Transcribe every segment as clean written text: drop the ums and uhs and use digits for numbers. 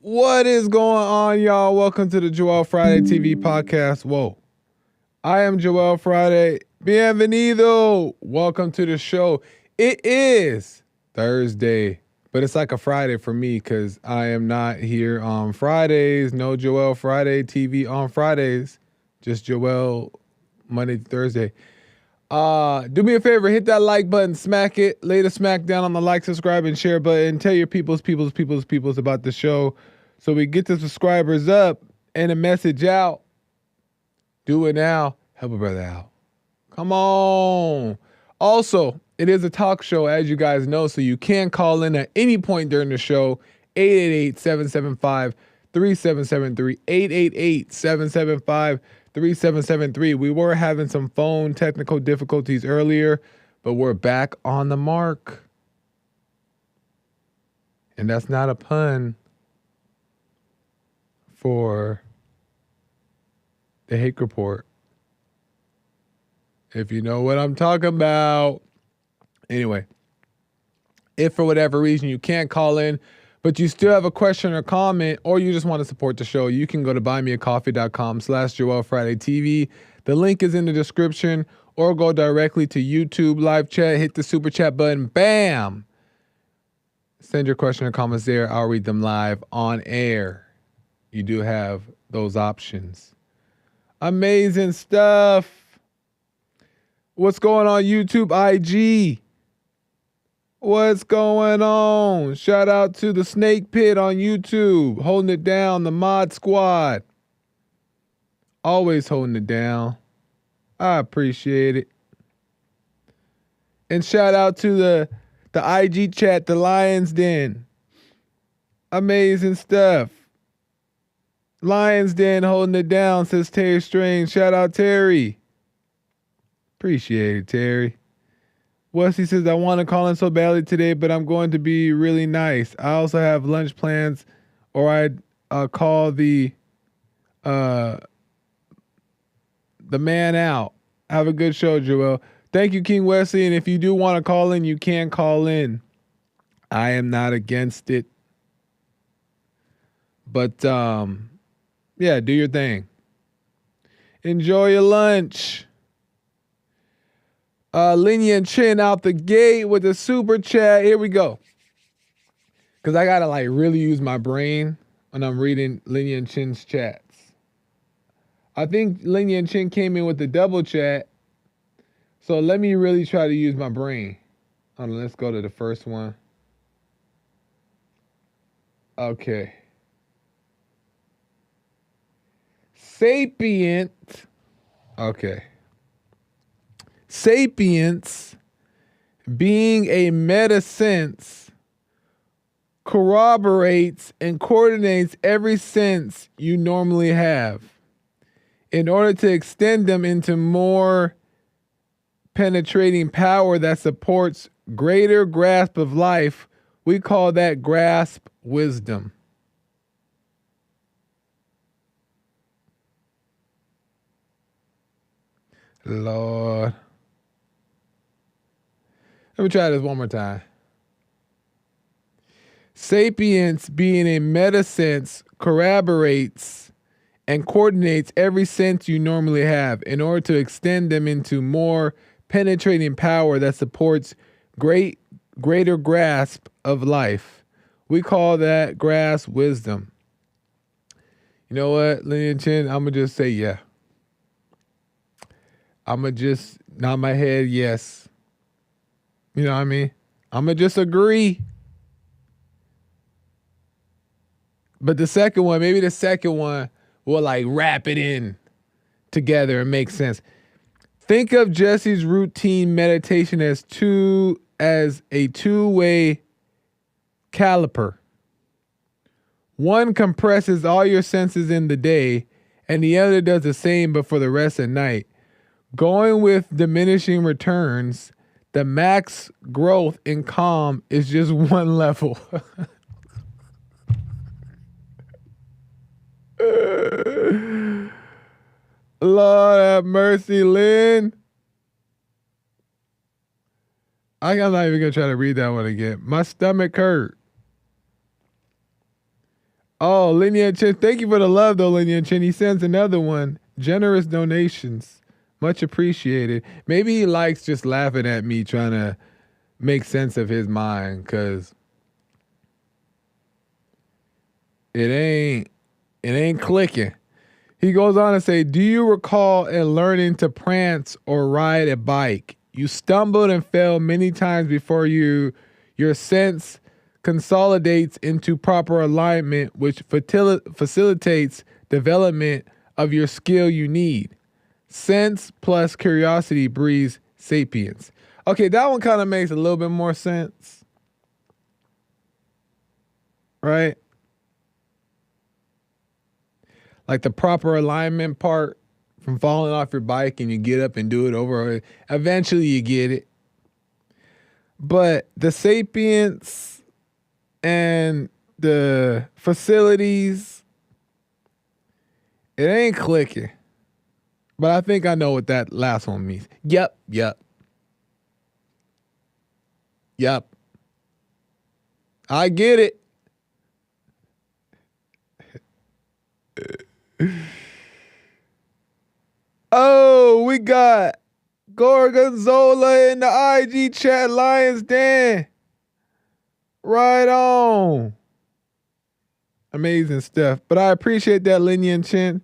What is going on, y'all? Welcome to the Joel Friday TV podcast. Whoa. I am Joel Friday. Bienvenido. Welcome to the show. It is Thursday, but it's like a Friday for me because I am not here on Fridays. No Joel Friday TV on Fridays. Just Joel Monday to Thursday. Do me a favor, hit that like button, smack it, lay the smack down on the like, subscribe, and share button. Tell your peoples about the show so we get the subscribers up and a message out. Do it now. Help a brother out. Come on. Also, it is a talk show, as you guys know, so you can call in at any point during the show. 888-775-3773. 888-775-3773. We were having some phone technical difficulties earlier, but we're back on the mark. And that's not a pun for the Hake Report. If you know what I'm talking about. Anyway, if for whatever reason you can't call in, but you still have a question or comment, or you just want to support the show, you can go to buymeacoffee.com/JoelFridayTV. The link is in the description, or go directly to YouTube live chat, hit the super chat button, bam! Send your question or comments there. I'll read them live on air. You do have those options. Amazing stuff. What's going on YouTube, IG? What's going on? Shout out to the Snake Pit on YouTube. Holding it down, the Mod Squad. Always holding it down. I appreciate it. And shout out to the IG chat, the Lions Den. Amazing stuff. Lions Den holding it down, says Terry Strange. Shout out Terry. Appreciate it, Terry. Wesley says, I want to call in so badly today, but I'm going to be really nice. I also have lunch plans, or I'd call the man out. Have a good show, Joel. Thank you, King Wesley. And if you do want to call in, you can call in. I am not against it. But, yeah, do your thing. Enjoy your lunch. Linya Chin out the gate with a super chat. Here we go. Because I got to really use my brain when I'm reading Linya Chin's chats. I think Linya Chin came in with the double chat. So let me really try to use my brain. Hold on, let's go to the first one. Okay. Sapient. Okay. Sapience, being a meta sense, corroborates and coordinates every sense you normally have in order to extend them into more penetrating power that supports greater grasp of life. We call that grasp wisdom. Lord. Let me try this one more time. Sapience, being a meta sense, corroborates and coordinates every sense you normally have in order to extend them into more penetrating power that supports greater grasp of life. We call that grasp wisdom. You know what, Linya Chin? I'm going to just say yeah. I'm going to just nod my head yes. You know what I mean? I'm going to just agree. But the second one will wrap it in together and make sense. Think of Jesse's routine meditation as a two-way caliper. One compresses all your senses in the day, and the other does the same but for the rest at night. Going with diminishing returns, the max growth in calm is just one level. Lord have mercy, Lynn. I'm not even going to try to read that one again. My stomach hurt. Oh, Linear Chin. Thank you for the love, though, Linear Chin. He sends another one. Generous donations. Much appreciated. Maybe he likes just laughing at me trying to make sense of his mind, because it ain't clicking. He goes on to say, do you recall in learning to prance or ride a bike, you stumbled and fell many times before your sense consolidates into proper alignment, which facilitates development of your skill you need. Sense plus curiosity breeds sapience. Okay, that one kind of makes a little bit more sense, right? Like the proper alignment part from falling off your bike and you get up and do it over. Eventually you get it. But the sapience and the facilities, it ain't clicking. But I think I know what that last one means. Yep. I get it. Oh, we got Gorgonzola in the IG chat, Lions Den. Right on. Amazing stuff. But I appreciate that, Linian Chin.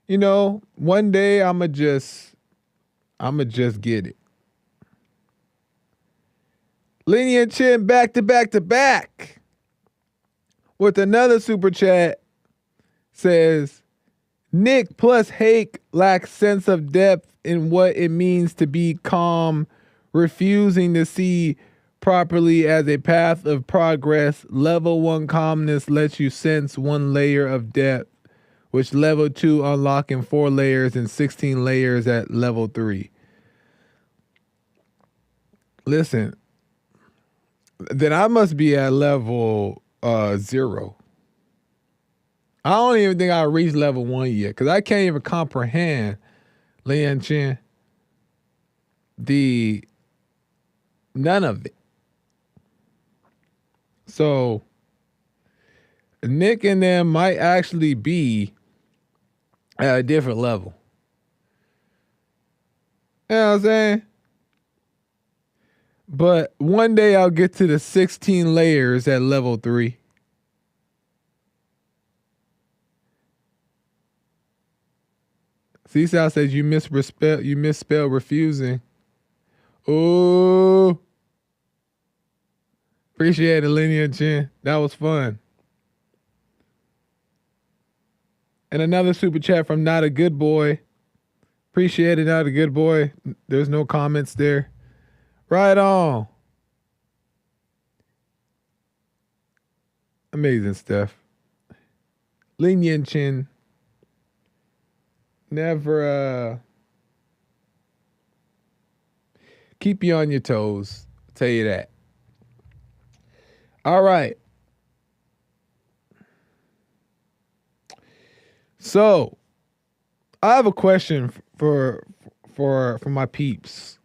You know, one day I'ma just get it. Linian Chin back to back with another super chat. Says, Nick plus Hake lacks sense of depth in what it means to be calm, refusing to see properly as a path of progress. Level 1 calmness lets you sense 1 layer of depth, which level 2 unlocking 4 layers and 16 layers at level 3. Listen, then I must be at level 0. I don't even think I reached level 1 yet, because I can't even comprehend, Lian Chin, none of it. So Nick and them might actually be at a different level. You know what I'm saying? But one day I'll get to the 16 layers at level 3. Seaside says you misspelled refusing. Ooh. Appreciate it, Linear Chin. That was fun. And another super chat from Not a Good Boy. Appreciate it, Not a Good Boy. There's no comments there. Right on. Amazing stuff. Linear Chin. Never keep you on your toes. I'll tell you that. All right. So I have a question for my peeps.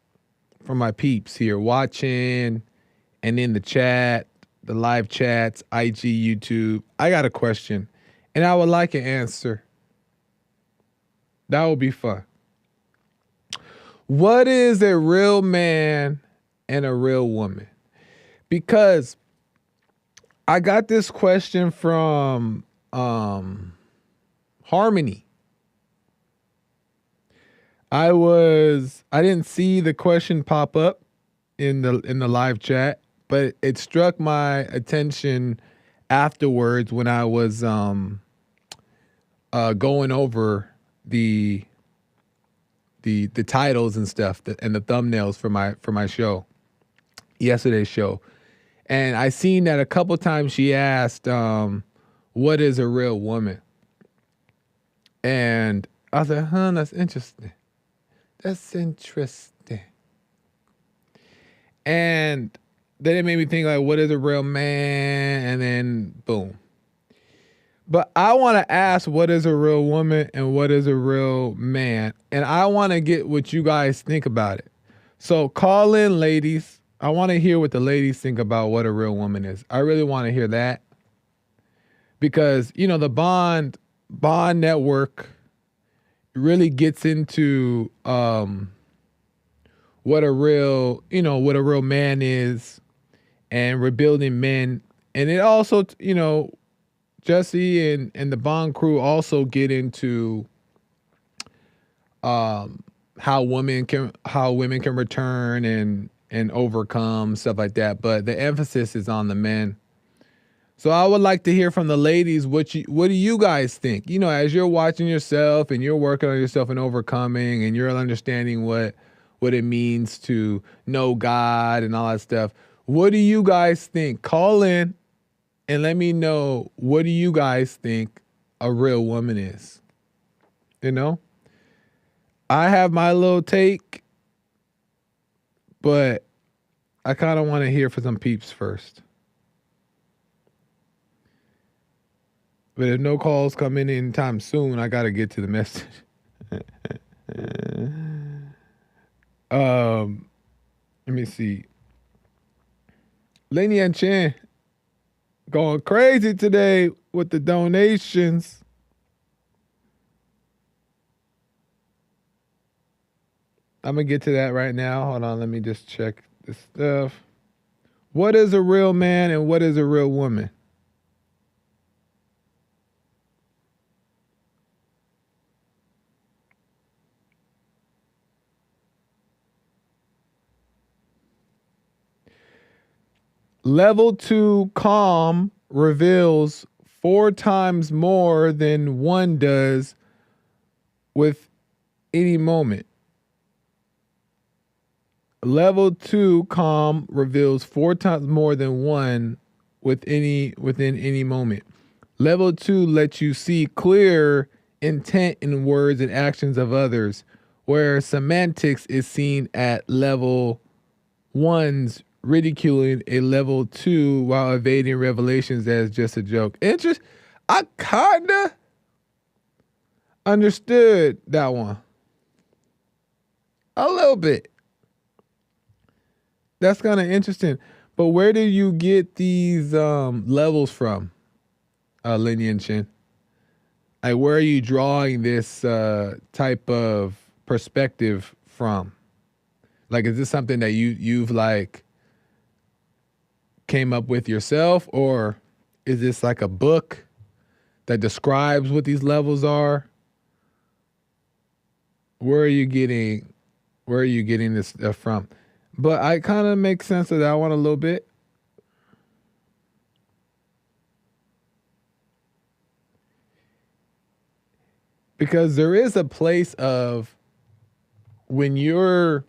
For my peeps here watching and in the chat, the live chats, IG, YouTube. I got a question and I would like an answer. That would be fun. What is a real man and a real woman? Because I got this question from Harmony. I didn't see the question pop up in the live chat, but it struck my attention afterwards when I was going over the titles and stuff and the thumbnails for my show, yesterday's show. And I seen that a couple times she asked, what is a real woman? And I was like, that's interesting. That's interesting. And then it made me think, like, what is a real man? And then boom. But I want to ask, what is a real woman and what is a real man? And I want to get what you guys think about it. So call in, ladies. I want to hear what the ladies think about what a real woman is. I really want to hear that. because the bond network really gets into what a real man is, and rebuilding men. And it also, Jesse and the Bond crew also get into how women can return and overcome stuff like that. But the emphasis is on the men. So I would like to hear from the ladies what do you guys think? As you're watching yourself and you're working on yourself and overcoming and you're understanding what it means to know God and all that stuff. What do you guys think? Call in and let me know, what do you guys think a real woman is? I have my little take, but I kind of want to hear from some peeps first. But if no calls come in anytime soon, I got to get to the message. Let me see. Lenny and Chen going crazy today with the donations. I'm going to get to that right now. Hold on, let me just check this stuff. What is a real man and what is a real woman? Level 2 calm reveals 4 times more than 1 does with any moment. Level 2 calm reveals 4 times more than 1 within any moment. Level 2 lets you see clear intent in words and actions of others, where semantics is seen at level 1's ridiculing a level 2 while evading revelations as just a joke. I kinda understood that one. A little bit. That's kind of interesting. But where do you get these levels from, Lenny and Chin? Like, where are you drawing this type of perspective from? Like, is this something that you've like came up with yourself, or is this like a book that describes what these levels are? Where are you getting this stuff from? But I kind of make sense of that one a little bit. Because there is a place of when you're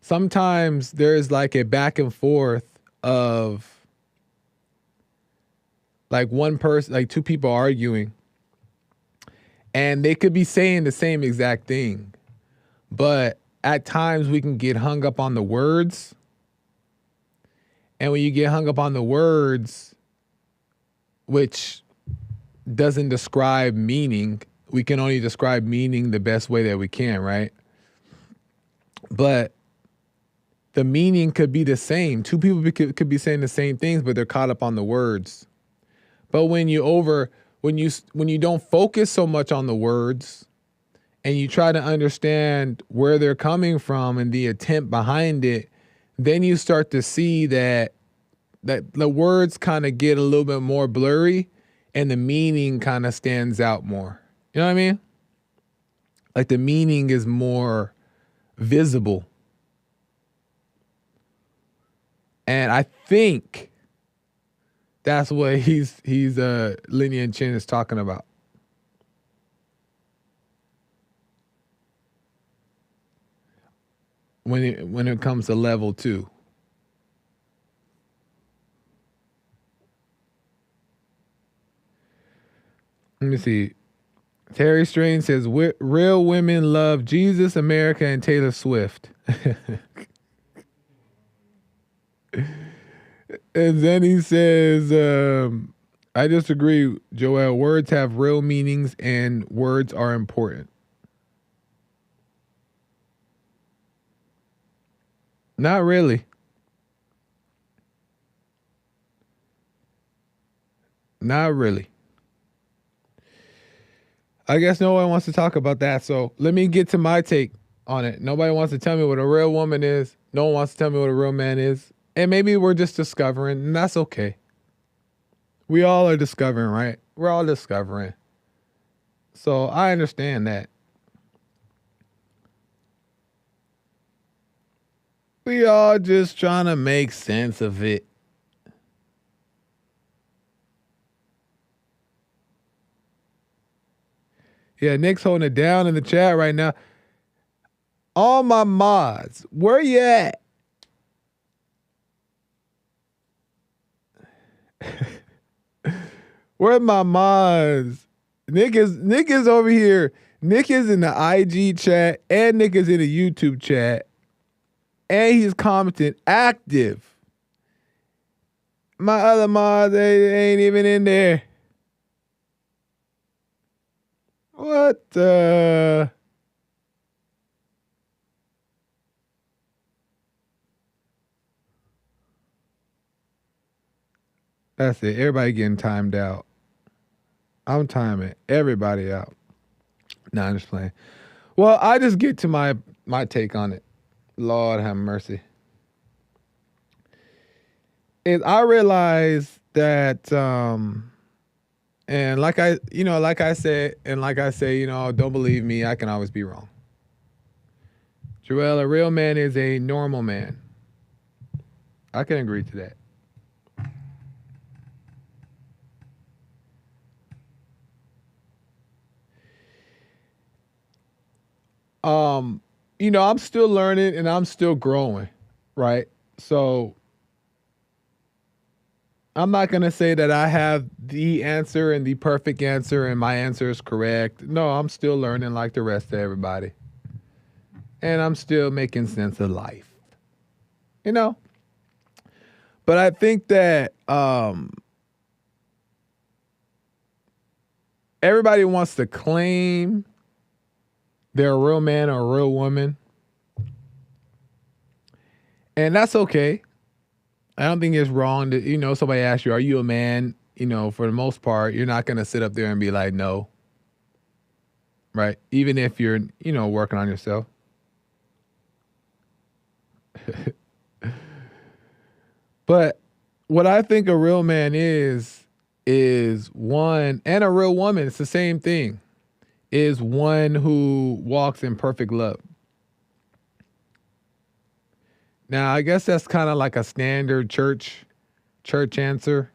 sometimes there's like a back and forth of like one person, like two people arguing, and they could be saying the same exact thing, but at times we can get hung up on the words. And when you get hung up on the words, which doesn't describe meaning, we can only describe meaning the best way that we can, right? But the meaning could be the same. Two people could be saying the same things, but they're caught up on the words. But when you don't focus so much on the words and you try to understand where they're coming from and the intent behind it, then you start to see that the words kind of get a little bit more blurry and the meaning kind of stands out more. You know what I mean? Like the meaning is more visible. And I think that's what he's Lenny and Chin is talking about. When it comes to level 2. Let me see. Terry Strain says, real women love Jesus, America, and Taylor Swift. And then he says, I disagree, Joel. Words have real meanings and words are important. Not really. Not really. I guess no one wants to talk about that. So let me get to my take on it. Nobody wants to tell me what a real woman is. No one wants to tell me what a real man is. And maybe we're just discovering, and that's okay. We all are discovering, right? We're all discovering. So I understand that. We all just trying to make sense of it. Yeah, Nick's holding it down in the chat right now. All my mods, where you at? Where my mods? Nick is over here. Nick is in the IG chat and Nick is in the YouTube chat. And he's commenting active. My other mods, they ain't even in there. What the? That's it. Everybody getting timed out. I'm timing everybody out. Nah, I'm just playing. Well, I just get to my take on it. Lord have mercy. Is I realize that and like I said, don't believe me, I can always be wrong. Joel, a real man is a normal man. I can agree to that. I'm still learning and I'm still growing, right? So I'm not going to say that I have the answer and the perfect answer and my answer is correct. No, I'm still learning like the rest of everybody. And I'm still making sense of life. But I think that everybody wants to claim they're a real man or a real woman. And that's okay. I don't think it's wrong to, somebody asks you, are you a man? For the most part, you're not going to sit up there and be like, no. Right? Even if you're, working on yourself. But what I think a real man is one, and a real woman, it's the same thing, is one who walks in perfect love. Now, I guess that's kind of like a standard church answer,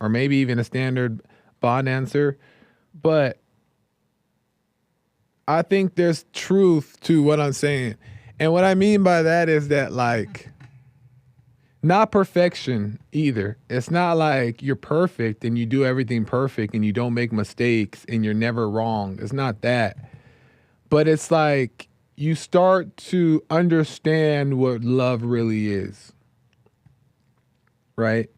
or maybe even a standard bond answer. But I think there's truth to what I'm saying. And what I mean by that is that, like, not perfection either. It's not like you're perfect and you do everything perfect and you don't make mistakes and you're never wrong. It's not that. But it's like you start to understand what love really is. Right?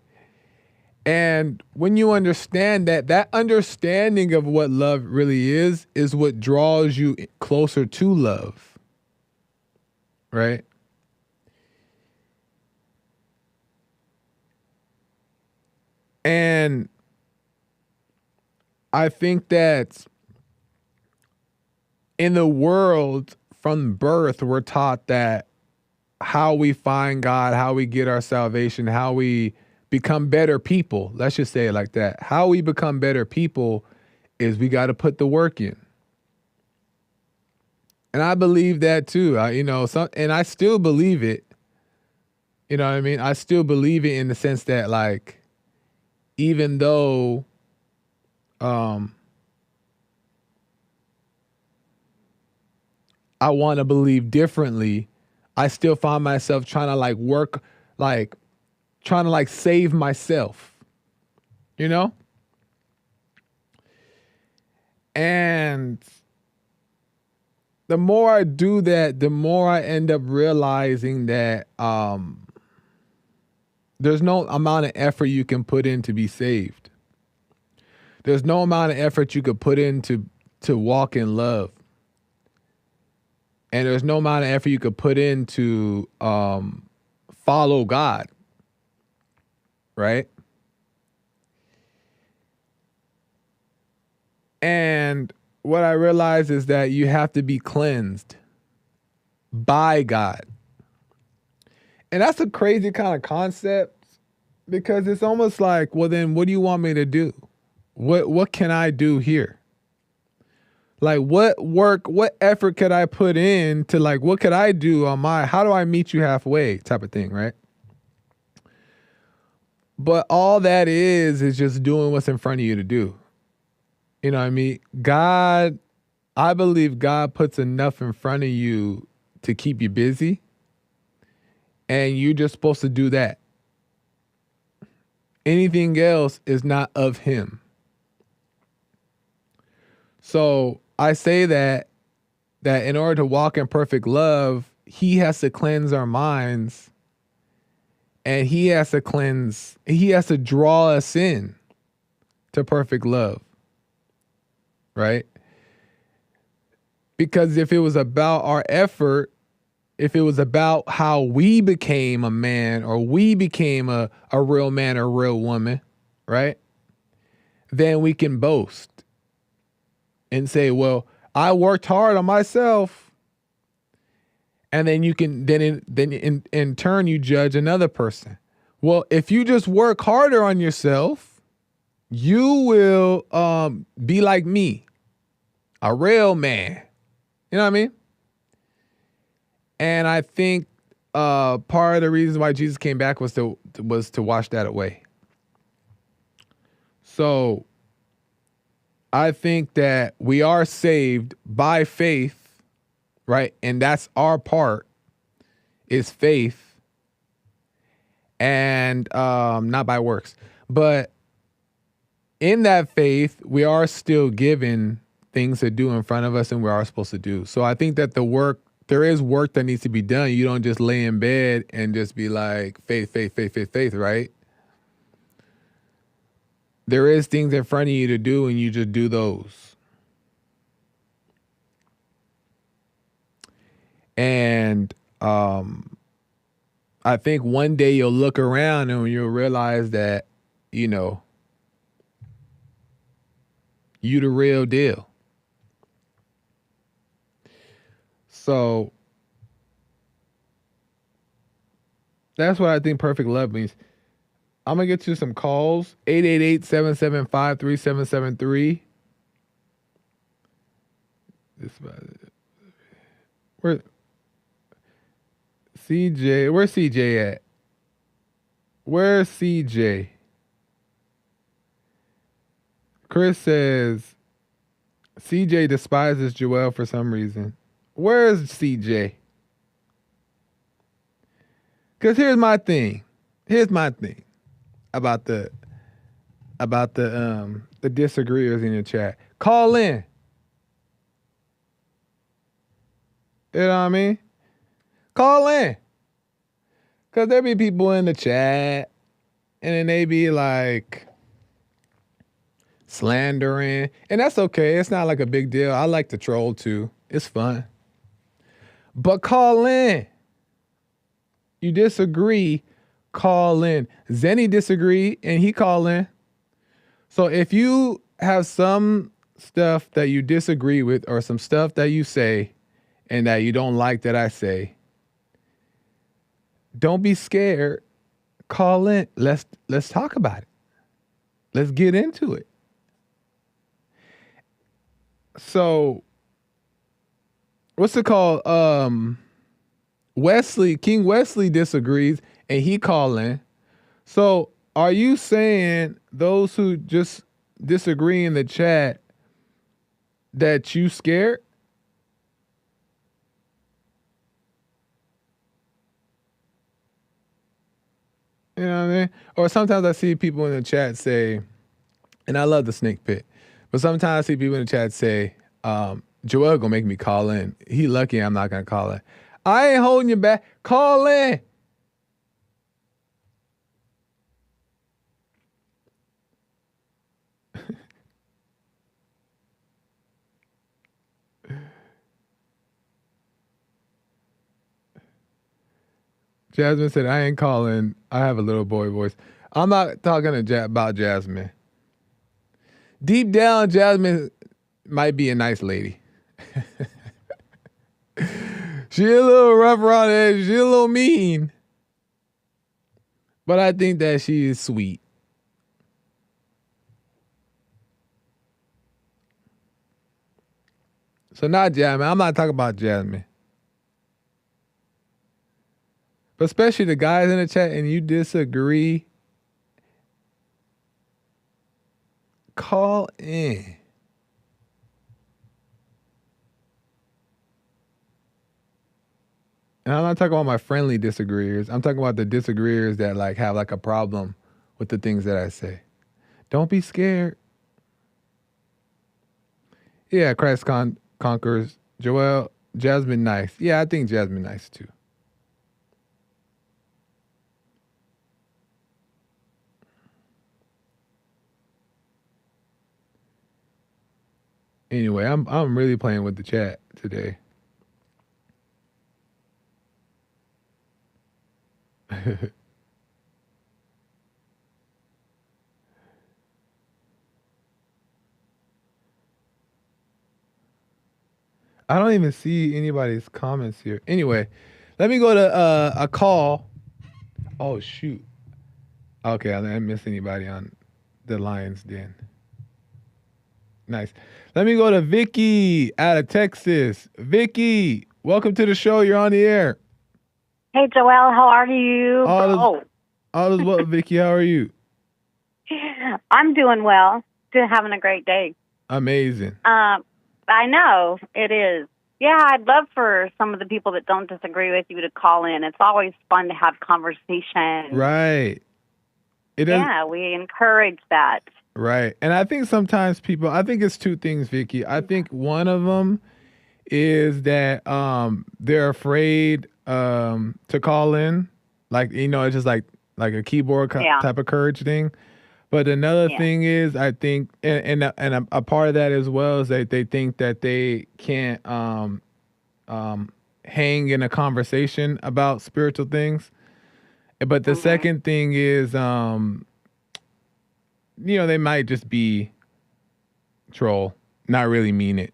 And when you understand that understanding of what love really is what draws you closer to love. Right? And I think that in the world from birth, we're taught that how we find God, how we get our salvation, how we become better people. Let's just say it like that. How we become better people is we got to put the work in. And I believe that too. And I still believe it. You know what I mean? I still believe it in the sense that, like, even though I want to believe differently, I still find myself trying to save myself, And the more I do that, the more I end up realizing that there's no amount of effort you can put in to be saved. There's no amount of effort you could put in to walk in love. And there's no amount of effort you could put in to follow God. Right? And what I realized is that you have to be cleansed by God. And that's a crazy kind of concept because it's almost like, well, then what do you want me to do? What can I do here? Like what work, what effort could I put in to like, what could I do on how do I meet you halfway type of thing, right? But all that is just doing what's in front of you to do. You know what I mean? I believe God puts enough in front of you to keep you busy. And you're just supposed to do that. Anything else is not of him. So I say that in order to walk in perfect love, he has to cleanse our minds and he has to draw us in to perfect love. Right? Because if it was about our effort, if it was about how we became a man or we became a real man or a real woman, right? Then we can boast and say, well, I worked hard on myself. And then you can, in turn, you judge another person. Well, if you just work harder on yourself, you will be like me, a real man. You know what I mean? And I think part of the reason why Jesus came back was to wash that away. So I think that we are saved by faith, right? And that's our part, is faith, and not by works. But in that faith, we are still given things to do in front of us, and we are supposed to do. So I think that there is work that needs to be done. You don't just lay in bed and just be like, faith, right? There is things in front of you to do, and you just do those. And I think one day you'll look around and you'll realize that, you know, you the real deal. So that's what I think perfect love means. I'm going to get you some calls. 888-775-3773. Where CJ? Where's CJ at? Where's CJ? Chris says CJ despises Joel for some reason. Where's CJ? Because here's my thing about the disagreeers in the chat. Call in. You know what I mean? Call in. Because there be people in the chat and then they be like slandering. And that's okay. It's not like a big deal. I like to troll too. It's fun. But call in. You disagree, call in. Zenny disagree and he call in. So if you have some stuff that you disagree with or some stuff that you say and that you don't like that I say, don't be scared. Call in. Let's talk about it. Let's get into it. So what's it called? King Wesley disagrees and he call in. So are you saying those who just disagree in the chat that you scared? You know what I mean? Or sometimes I see people in the chat say, and I love the snake pit, but sometimes I see people in the chat say, Joel gonna make me call in. He lucky I'm not gonna call in. I ain't holding you back. Call in. Jasmine said, I ain't calling. I have a little boy voice. I'm not talking about Jasmine. Deep down, Jasmine might be a nice lady. She a little rough around the edge. She a little mean. But I think that she is sweet. So not Jasmine. I'm not talking about Jasmine. But especially the guys in the chat and you disagree, call in. And I'm not talking about my friendly disagreeers. I'm talking about the disagreeers that like have like a problem with the things that I say. Don't be scared. Yeah, Christ conquers. Joelle, Jasmine nice. Yeah, I think Jasmine nice too. Anyway, I'm really playing with the chat today. I don't even see anybody's comments here. Anyway, let me go to a call. Oh shoot. Okay, I didn't miss anybody on the Lions Den. Nice. Let me go to Vicky out of Texas. Vicky, welcome to the show. You're on the air. Hey, Joelle, how are you? All is well, Vicky. How are you? I'm doing well. Having a great day. Amazing. I know it is. Yeah, I'd love for some of the people that don't disagree with you to call in. It's always fun to have conversation. Right. Yeah, we encourage that. Right. And I think sometimes I think it's two things, Vicky. I think one of them is that they're afraid to call in. Like, it's just like a keyboard type of courage thing. But another thing is, I think, and a part of that as well is that they think that they can't hang in a conversation about spiritual things. But the second thing is, they might just be troll, not really mean it.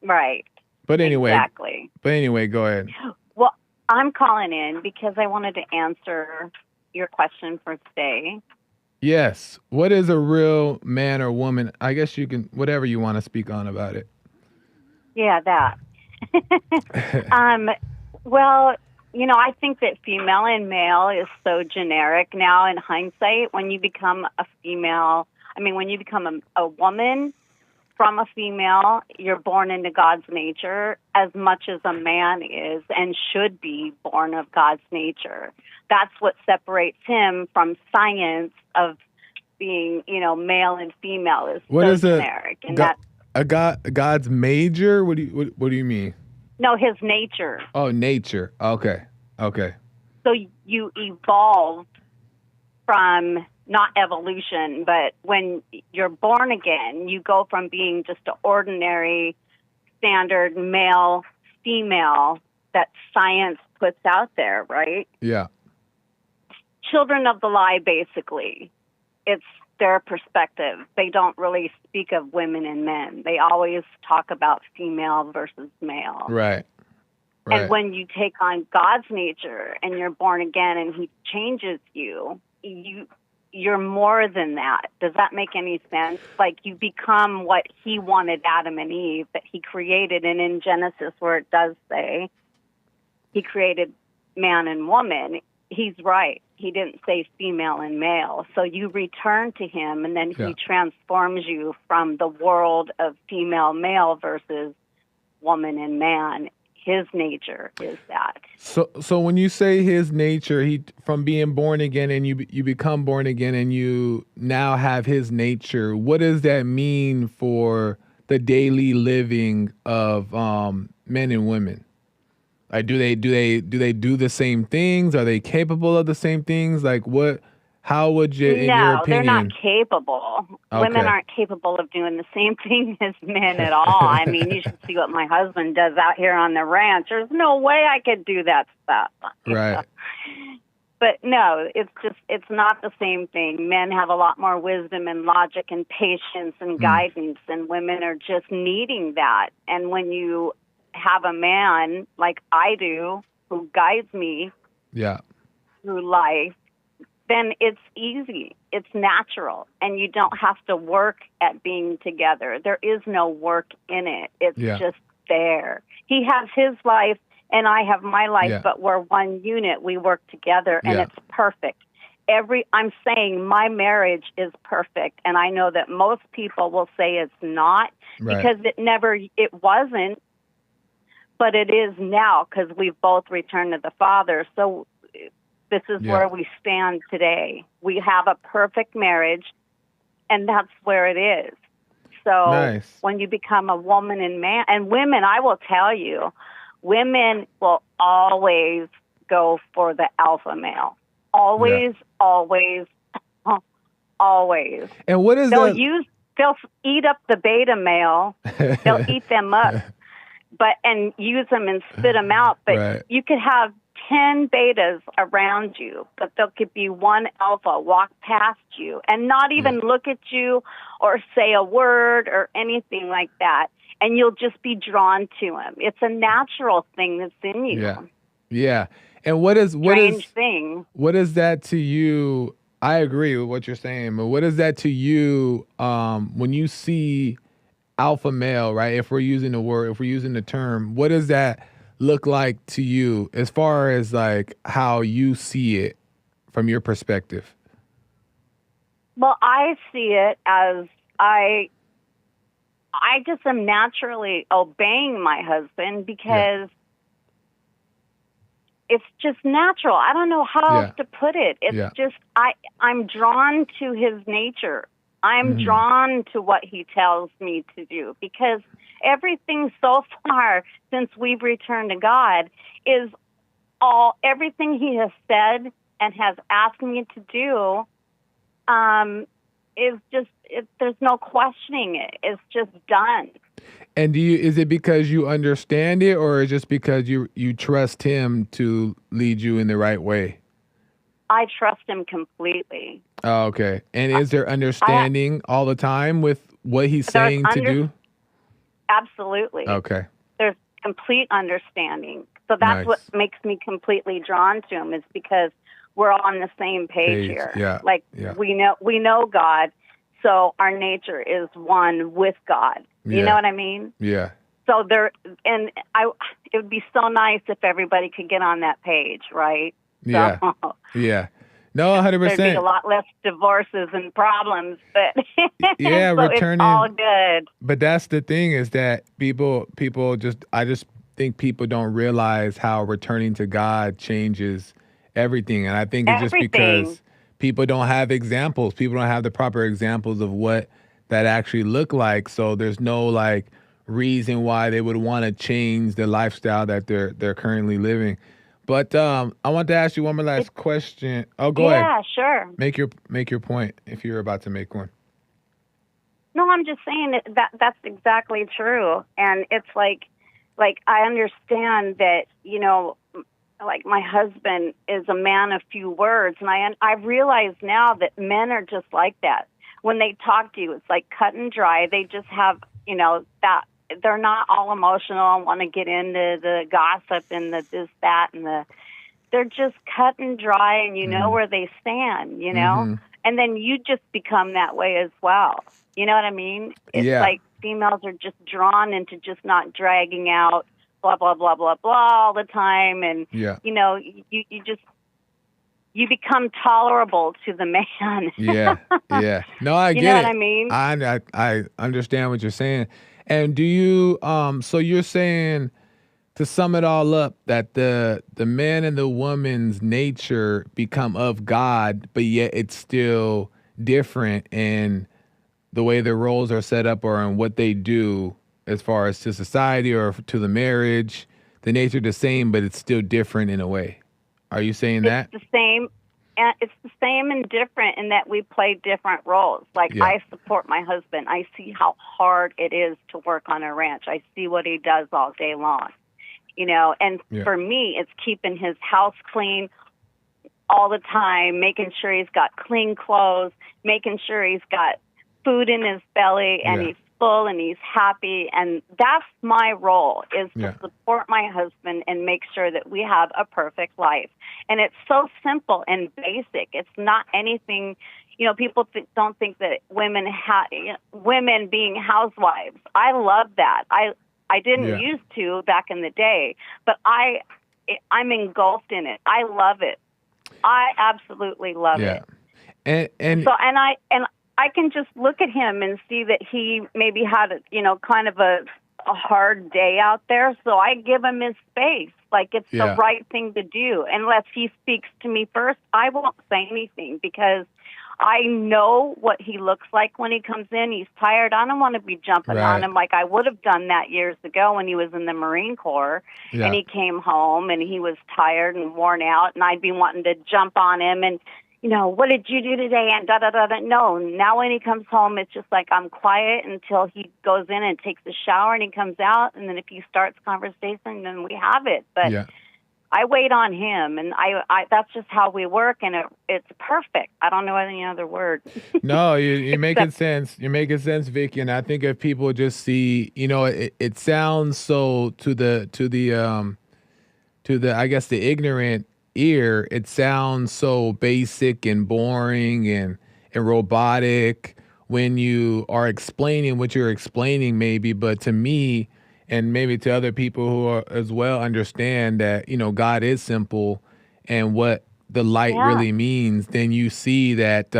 Right. But anyway. Exactly. But anyway, go ahead. Well, I'm calling in because I wanted to answer your question for today. Yes. What is a real man or woman? I guess you can, whatever you want to speak on about it. Yeah, that. Well, I think that female and male is so generic now in hindsight. When you become a female, when you become a woman from a female, you're born into God's nature as much as a man is and should be born of God's nature. That's what separates him from science of being, male and female is generic. God's major? What do you mean? No, his nature. Oh, nature. Okay. So you evolved from not evolution, but when you're born again, you go from being just an ordinary, standard male, female that science puts out there, right? Yeah. Children of the lie, basically. It's their perspective. They don't really speak of women and men. They always talk about female versus male. Right. And when you take on God's nature and you're born again and he changes you, you're more than that. Does that make any sense? Like you become what he wanted Adam and Eve, that he created. And in Genesis, where it does say he created man and woman, he's right. He didn't say female and male. So you return to him, and then he transforms you from the world of female, male versus woman and man. His nature is that. So when you say his nature, from being born again and you become born again and you now have his nature, what does that mean for the daily living of men and women? Like, do they do the same things? Are they capable of the same things? Like, what? How would you, in your opinion? No, they're not capable. Okay. Women aren't capable of doing the same thing as men at all. You should see what my husband does out here on the ranch. There's no way I could do that stuff. Right. But no, it's not the same thing. Men have a lot more wisdom and logic and patience and guidance, and women are just needing that. And when you have a man like I do who guides me through life, then it's easy. It's natural. And you don't have to work at being together. There is no work in it. It's just there. He has his life and I have my life, but we're one unit. We work together and it's perfect. I'm saying my marriage is perfect. And I know that most people will say it's not because it wasn't, but it is now because we've both returned to the Father. So this is where we stand today. We have a perfect marriage, and that's where it is. So when you become a woman and man, and women, I will tell you, women will always go for the alpha male. Always, always, always. And what is they'll eat up the beta male. They'll eat them up, and use them and spit them out. But you could have 10 betas around you, but there could be one alpha walk past you and not even look at you or say a word or anything like that. And you'll just be drawn to him. It's a natural thing that's in you. Yeah. Yeah. And what is that to you? I agree with what you're saying, but what is that to you when you see alpha male, right? If we're using the term, what does that look like to you as far as like how you see it from your perspective? Well, I see it as I just am naturally obeying my husband because it's just natural. I don't know how else to put it. It's just I'm drawn to his nature. I'm drawn to what he tells me to do because everything so far since we've returned to God is everything he has said and has asked me to do is just, there's no questioning it. It's just done. And is it because you understand it or is it just because you trust him to lead you in the right way? I trust him completely. Oh, okay. And is there understanding all the time with what he's saying to do? Absolutely. Okay. There's complete understanding. So that's what makes me completely drawn to him is because we're on the same page here. Yeah. We know God, so our nature is one with God. You know what I mean? Yeah. So it would be so nice if everybody could get on that page, right? Yeah. So, yeah. No, 100%. There'd be a lot less divorces and problems, but yeah, so returning. It's all good. But that's the thing is that I just think people don't realize how returning to God changes everything. And I think it's just because people don't have examples. People don't have the proper examples of what that actually look like. So there's no like reason why they would want to change the lifestyle that they're currently living. But I want to ask you one more last question. Oh, go ahead. Yeah, sure. Make your point if you're about to make one. No, I'm just saying that's exactly true. And it's like I understand that, like my husband is a man of few words. And I realize now that men are just like that. When they talk to you, it's like cut and dry. They just have, that they're not all emotional and want to get into the gossip and the this, that, and they're just cut and dry and you know where they stand, and then you just become that way as well. You know what I mean? It's like females are just drawn into just not dragging out blah, blah, blah, blah, blah all the time. And, you become tolerable to the man. Yeah. No, I get it. You know what I mean? I understand what you're saying. And do you, so you're saying, to sum it all up, that the man and the woman's nature become of God, but yet it's still different in the way their roles are set up or in what they do as far as to society or to the marriage. The nature the same, but it's still different in a way. Are you saying that? It's the same. And it's the same and different in that we play different roles. Like I support my husband. I see how hard it is to work on a ranch. I see what he does all day long. And for me, it's keeping his house clean, all the time, making sure he's got clean clothes, making sure he's got food in his belly and he's full and he's happy. And that's my role, is to support my husband and make sure that we have a perfect life. And it's so simple and basic. It's not anything, people don't think that women being housewives. I love that. I didn't used to back in the day, but I'm engulfed in it. I love it. I absolutely love it. And I can just look at him and see that he maybe had kind of a hard day out there. So I give him his space. Like, it's the right thing to do. Unless he speaks to me first, I won't say anything, because I know what he looks like when he comes in. He's tired. I don't want to be jumping on him like I would have done that years ago when he was in the Marine Corps. And he came home and he was tired and worn out, and I'd be wanting to jump on him and, what did you do today? And da-da-da-da. No, now when he comes home, it's just like I'm quiet until he goes in and takes a shower and he comes out. And then if he starts conversation, then we have it. But I wait on him, and I that's just how we work, and it's perfect. I don't know any other word. No, you're making sense. You're making sense, Vicky. And I think if people just see, it sounds so to the I guess the ignorant ear, it sounds so basic and boring and robotic when you are explaining what you're explaining, maybe. But to me, and maybe to other people who are as well, understand that, God is simple and what the light really means, then you see that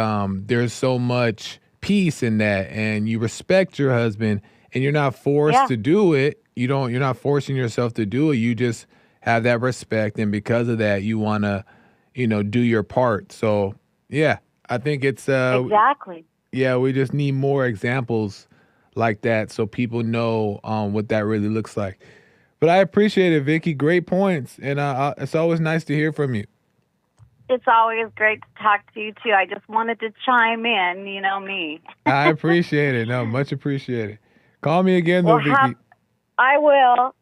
there's so much peace in that, and you respect your husband, and you're not forced to do it. You're not forcing yourself to do it. You just have that respect, and because of that, you want to, do your part. So, I think it's exactly. Yeah, we just need more examples like that so people know what that really looks like. But I appreciate it, Vicky. Great points, and it's always nice to hear from you. It's always great to talk to you too. I just wanted to chime in, me. I appreciate it. No, much appreciated. Call me again, though, Vicky. I will.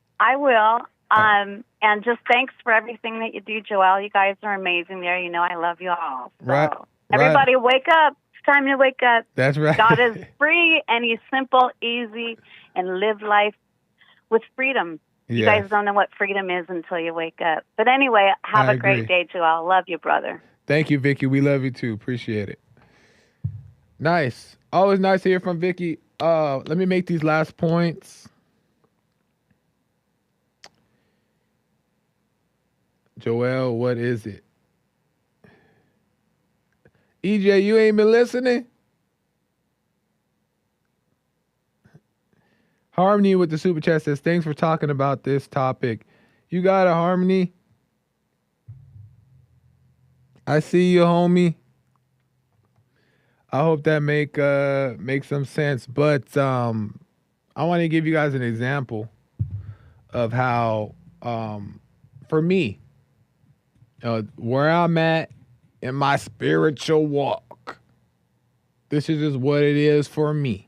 And just thanks for everything that you do, Joel. You guys are amazing there. I love you all. So everybody wake up. It's time to wake up. That's right. God is free, and he's simple, easy, and live life with freedom. You guys don't know what freedom is until you wake up. But anyway, have a great day, Joel. Love you, brother. Thank you, Vicky. We love you, too. Appreciate it. Nice. Always nice to hear from Vicky. Let me make these last points. Joel, what is it? EJ, you ain't been listening? Harmony with the super chat says, thanks for talking about this topic. You got it, Harmony. I see you, homie. I hope that make some sense. But I want to give you guys an example of how, for me, where I'm at in my spiritual walk, this is just what it is for me.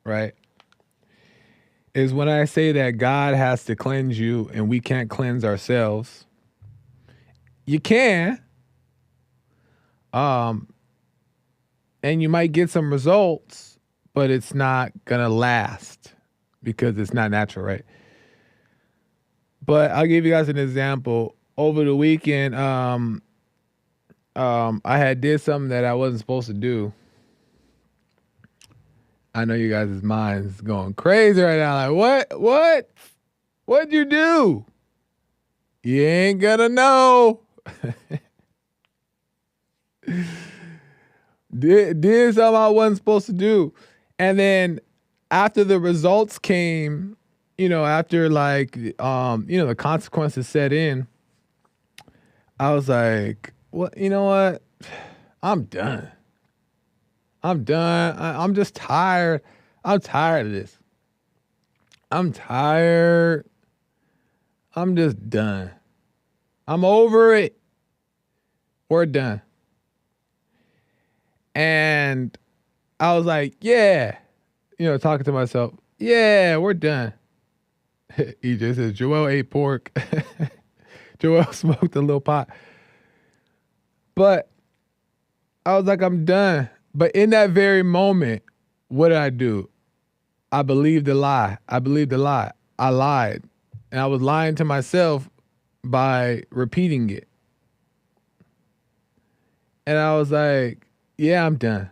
Right? Is when I say that God has to cleanse you and we can't cleanse ourselves. You can. And you might get some results, but it's not going to last because it's not natural, right? But I'll give you guys an example. Over the weekend, I had did something that I wasn't supposed to do. I know you guys' minds going crazy right now. Like, what? What'd you do? You ain't gonna know. Did something I wasn't supposed to do. And then after the results came, after the consequences set in, I was like, well, you know what? I'm done. I'm just tired. I'm tired of this. I'm tired. I'm just done. I'm over it. We're done. And I was like, yeah. Talking to myself, yeah, we're done. EJ says, Joel ate pork. Joel smoked a little pot. But I was like, I'm done. But in that very moment, what did I do? I believed the lie. I believed the lie. I lied. And I was lying to myself by repeating it. And I was like, yeah, I'm done.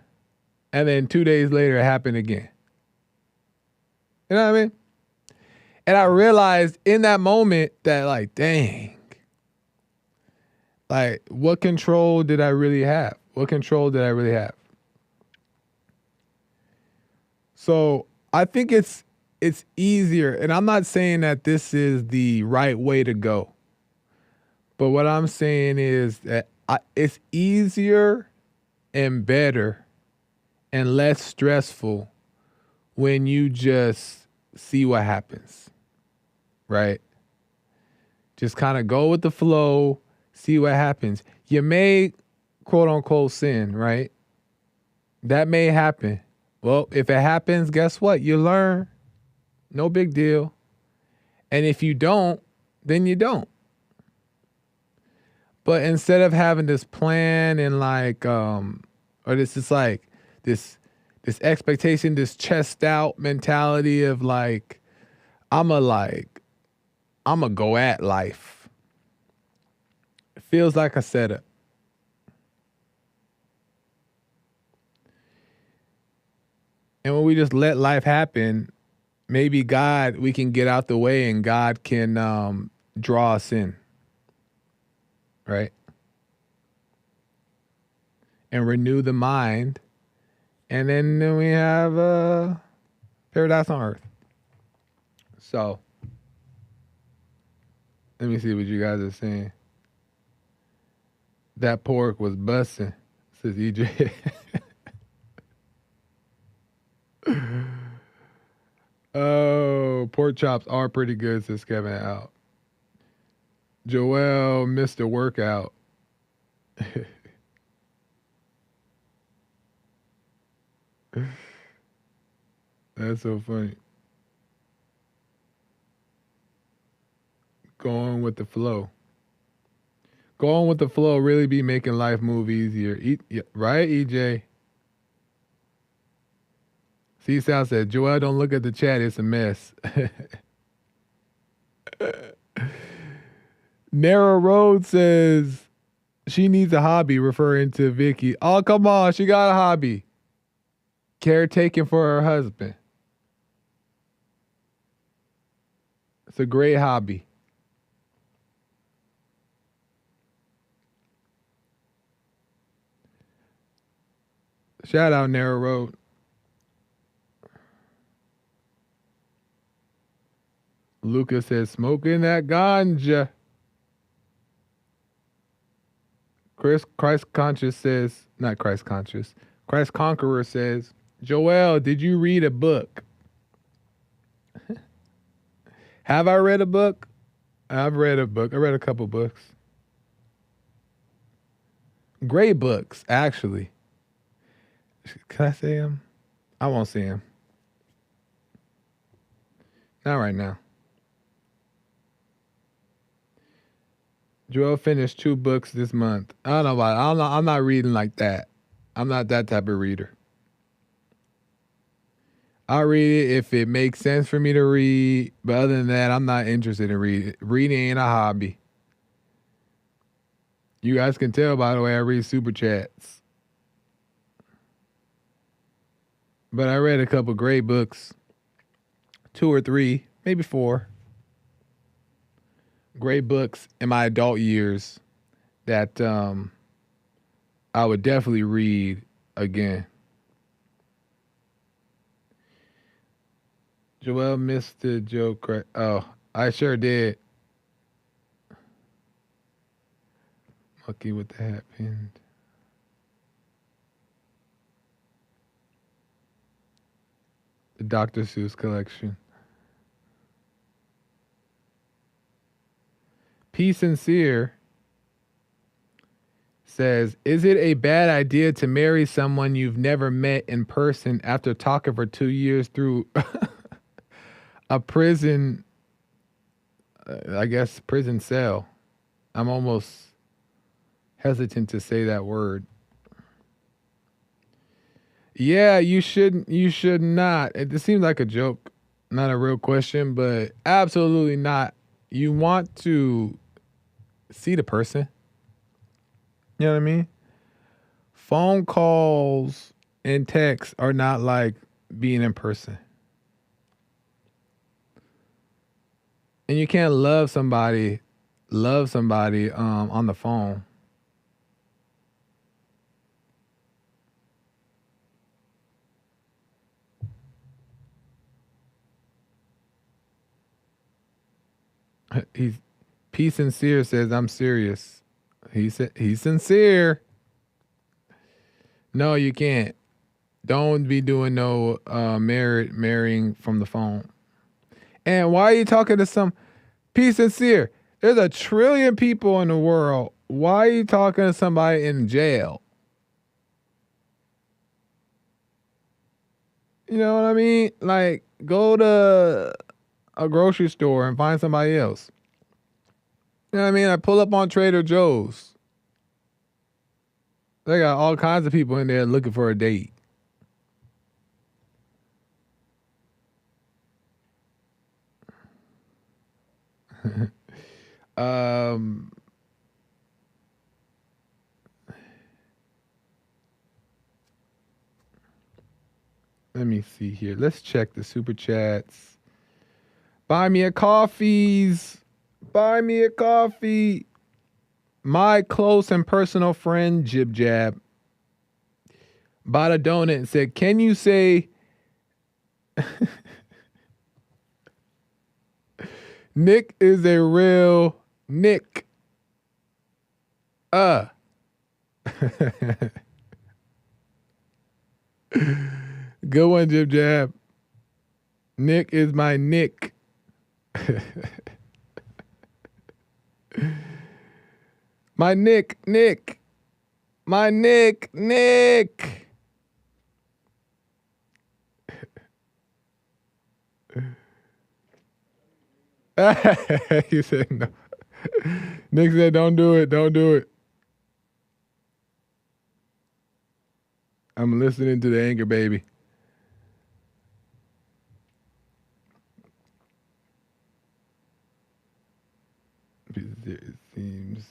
And then 2 days later, it happened again. You know what I mean? And I realized in that moment that, like, dang, like, what control did I really have? What control did I really have? So I think it's easier, and I'm not saying that this is the right way to go, but what I'm saying is that it's easier and better and less stressful when you just see what happens, right? Just kind of go with the flow, see what happens. You may, quote unquote, sin, right? That may happen. Well, if it happens, guess what? You learn. No big deal. And if you don't, then you don't. But instead of having this plan and like, or this is like this expectation, this chest out mentality of like, I'ma go at life. It feels like a setup. And when we just let life happen, maybe we can get out the way and God can draw us in. Right? And renew the mind. And then we have paradise on earth. So, let me see what you guys are saying. That pork was busting, says EJ. Oh, pork chops are pretty good, says Kevin out. Joel missed a workout. That's so funny. Going with the flow. Going with the flow really be making life move easier. Right, EJ? C-South said, Joel, don't look at the chat. It's a mess. Narrow Road says she needs a hobby, referring to Vicky. Oh, come on. She got a hobby. Caretaking for her husband. It's a great hobby. Shout out Narrow Road. Lucas says, smoking that ganja. Christ Conscious says, not Christ Conscious, Christ Conqueror says, Joel, did you read a book? Have I read a book? I've read a book. I read a couple books. Great books, actually. Can I say them? I won't say them. Not right now. Joel finished 2 books this month. I don't know why. I'm not reading like that. I'm not that type of reader. I'll read it if it makes sense for me to read. But other than that, I'm not interested in reading. Reading ain't a hobby. You guys can tell by the way I read super chats. But I read a couple great books. 2 or 3, maybe 4. Great books in my adult years that I would definitely read again. Joel missed the joke. Oh, I sure did. Monkey with the hat pinned. The Dr. Seuss collection. P. Sincere says, is it a bad idea to marry someone you've never met in person after talking for 2 years through a prison, I guess, prison cell? I'm almost hesitant to say that word. Yeah, you shouldn't. You should not. It seems like a joke, not a real question, but absolutely not. You want to see the person. You know what I mean? Phone calls and texts are not like being in person. And you can't love somebody on the phone. He's P sincere says I'm serious. He said he's sincere. No, you can't. Don't be doing no marrying from the phone. And why are you talking to some P sincere? There's a trillion people in the world. Why are you talking to somebody in jail? You know what I mean? Like, go to a grocery store and find somebody else. You know what I mean? I pull up on Trader Joe's. They got all kinds of people in there looking for a date. um, Let me see here. Let's check the super chats. Buy me a coffees. Buy me a coffee. My close and personal friend Jib Jab bought a donut and said, "Can you say Nick is a real Nick?" Good one, Jib Jab. Nick is my Nick. My Nick. My Nick. He said no. Nick said, don't do it. I'm listening to the anger, baby. It seems.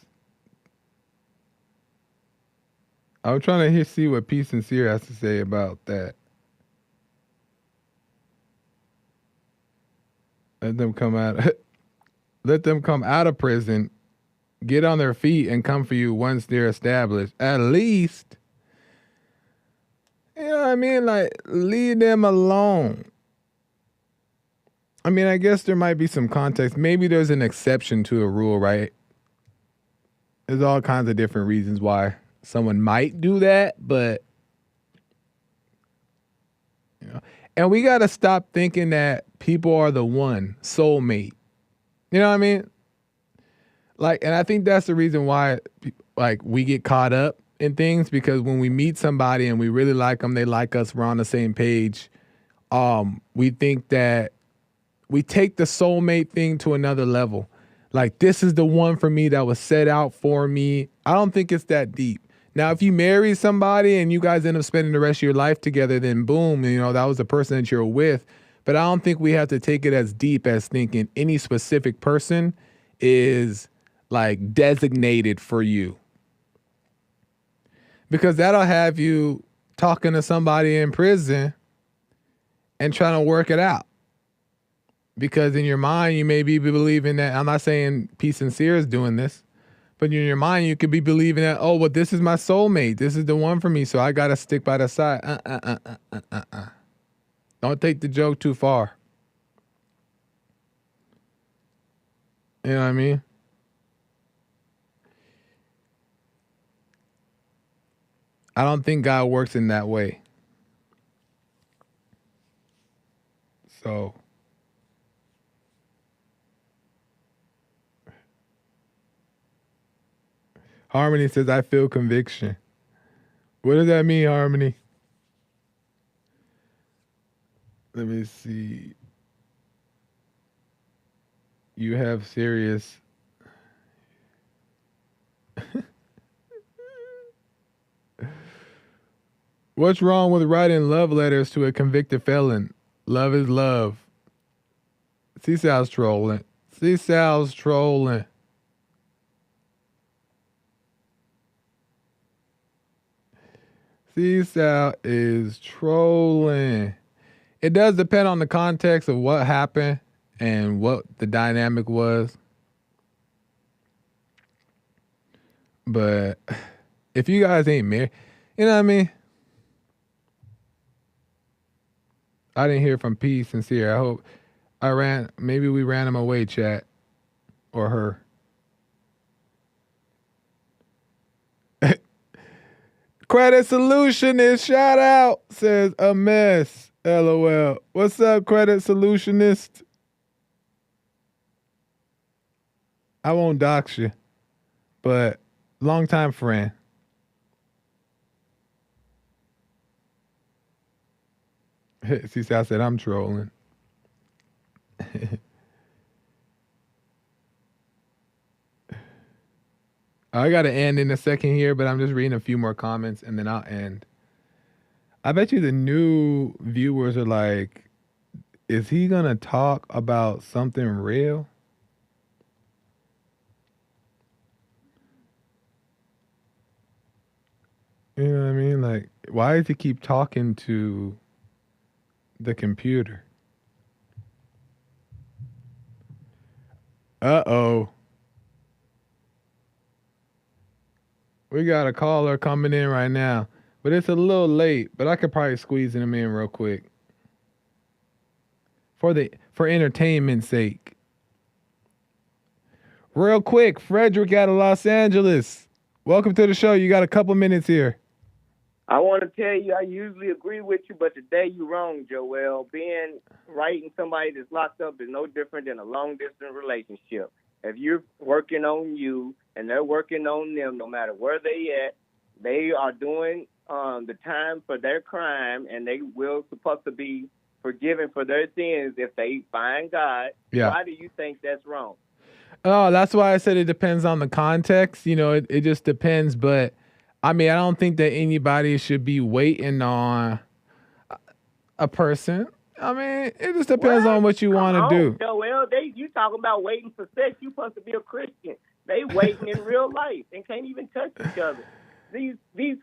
I'm trying to see what P Sincere has to say about that. Let them come out. Let them come out of prison, get on their feet, and come for you once they're established. At least, you know what I mean? Like, leave them alone. I mean, I guess there might be some context. Maybe there's an exception to a rule, right? There's all kinds of different reasons why someone might do that, but you know. And we got to stop thinking that people are the one soulmate. You know what I mean? Like, and I think that's the reason why, like, we get caught up in things, because when we meet somebody and we really like them, they like us, we're on the same page. We think that we take the soulmate thing to another level. Like, this is the one for me that was set out for me. I don't think it's that deep. Now, if you marry somebody and you guys end up spending the rest of your life together, then boom, you know, that was the person that you're with. But I don't think we have to take it as deep as thinking any specific person is like designated for you. Because that'll have you talking to somebody in prison and trying to work it out. Because in your mind, you may be believing that, I'm not saying P Sincere is doing this, but in your mind, you could be believing that, oh, well, this is my soulmate. This is the one for me, so I got to stick by the side. Don't take the joke too far. You know what I mean? I don't think God works in that way. So Harmony says, I feel conviction. What does that mean, Harmony? Let me see. You have serious. What's wrong with writing love letters to a convicted felon? Love is love. C-Sal's trolling. C-Sal's trolling. C-Sal is trolling. It does depend on the context of what happened and what the dynamic was. But if you guys ain't married, you know what I mean? I didn't hear from P Sincere. I hope maybe we ran him away, chat, or her. Credit Solutionist, shout out, says a mess. LOL. What's up, Credit Solutionist? I won't dox you, but longtime friend. See, I said I'm trolling. I got to end in a second here, but I'm just reading a few more comments and then I'll end. I bet you the new viewers are like, is he going to talk about something real? You know what I mean? Like, why does he keep talking to the computer? Uh-oh. We got a caller coming in right now, but it's a little late, but I could probably squeeze him in real quick. For entertainment's sake. Real quick, Frederick out of Los Angeles. Welcome to the show. You got a couple minutes here. I want to tell you, I usually agree with you, but today you're wrong, Joel. Writing somebody that's locked up is no different than a long-distance relationship. If you're working on you and they're working on them, no matter where they at, they are doing the time for their crime, and they will supposed to be forgiven for their sins if they find God. Yeah. Why do you think that's wrong? Oh, that's why I said it depends on the context. You know, it just depends. But, I mean, I don't think that anybody should be waiting on a person. I mean, it just depends on what you want to do. Joel, you talking about waiting for sex. You supposed to be a Christian. They waiting in real life and can't even touch each other. These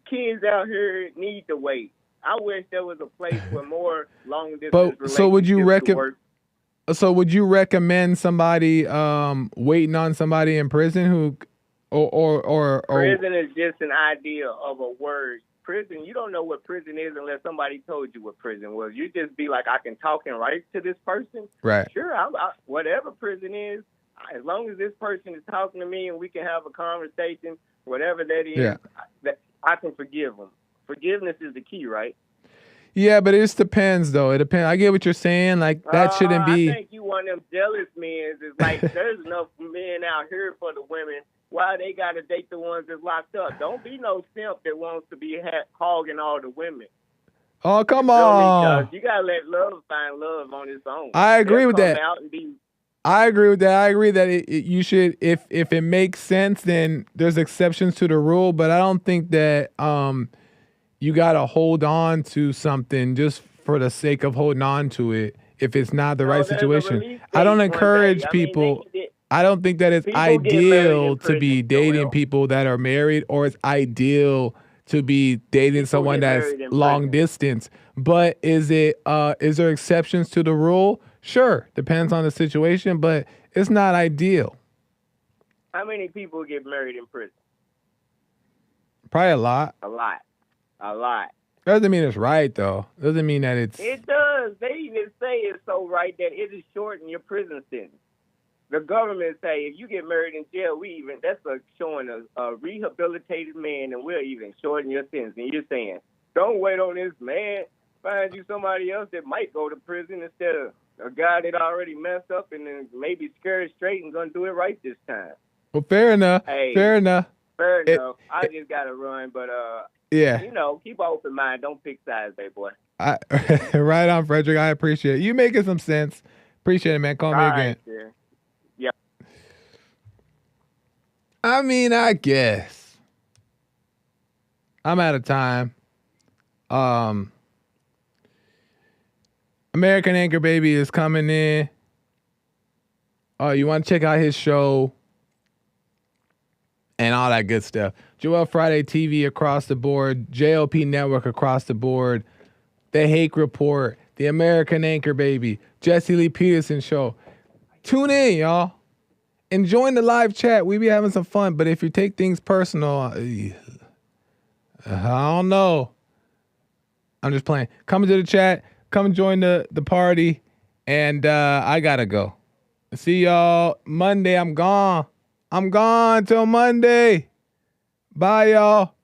kids out here need to wait. I wish there was a place where more long distance relationships work. So would you recommend somebody waiting on somebody in prison who or prison is just an idea of a word. Prison, you don't know what prison is unless somebody told you what prison was. You just be like, I can talk and write to this person. Right. Sure, whatever prison is, as long as this person is talking to me and we can have a conversation, whatever that is, I can forgive them. Forgiveness is the key, right? Yeah, but it just depends, though. It depends. I get what you're saying. Like, that shouldn't be. I think you one of them jealous men. It's like, there's enough men out here for the women. Why they got to date the ones that's locked up? Don't be no simp that wants to be hogging all the women. Oh, come on. You got to let love find love on its own. I agree with that. I agree with that. I agree that you should, if it makes sense, then there's exceptions to the rule. But I don't think that you got to hold on to something just for the sake of holding on to it if it's not the right situation. I don't encourage people. I don't think that it's ideal to be dating people that are married, or it's ideal to be dating someone that's long distance. But is there exceptions to the rule? Sure, depends on the situation, but it's not ideal. How many people get married in prison? Probably a lot. A lot. Doesn't mean it's right, though. Doesn't mean that it's... It does. They even say it's so right that it is shorten your prison sentence. The government say if you get married in jail, that's showing a rehabilitated man, and we'll even shorten your sentence. And you're saying, don't wait on this man. Find you somebody else that might go to prison instead of a guy that already messed up and then maybe scared straight and gonna do it right this time. Well, fair enough. Hey, fair enough. I just gotta run, but yeah. Keep an open mind. Don't pick sides, baby boy. Right on, Frederick. I appreciate it. You making some sense. Appreciate it, man. Call me again. Right, yeah. I mean, I guess. I'm out of time. American Anchor Baby is coming in. You want to check out his show and all that good stuff. Joel Friday TV across the board. JLP Network across the board. The Hake Report. The American Anchor Baby. Jesse Lee Peterson Show. Tune in, y'all. And join the live chat. We be having some fun. But if you take things personal, I don't know. I'm just playing. Come to the chat. Come join the party. And I gotta go. See y'all Monday. I'm gone. I'm gone till Monday. Bye, y'all.